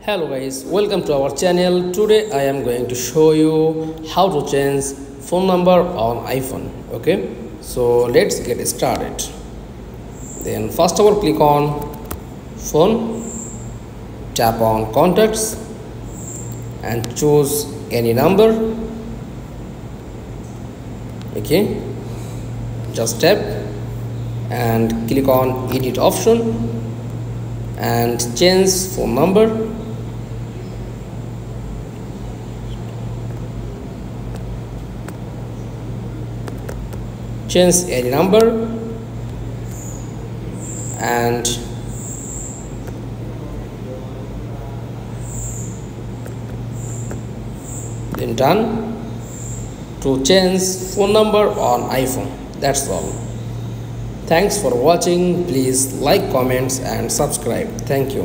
Hello guys, welcome to our channel. Today I am going to show you how to change phone number on iPhone. Okay, so let's get started. Then first of all, click on phone, tap on contacts and choose any number. Okay, just tap and click on edit option and change phone number. Change any number and then done to change phone number on iPhone. That's all. Thanks for watching. Please like, comments and subscribe. Thank you.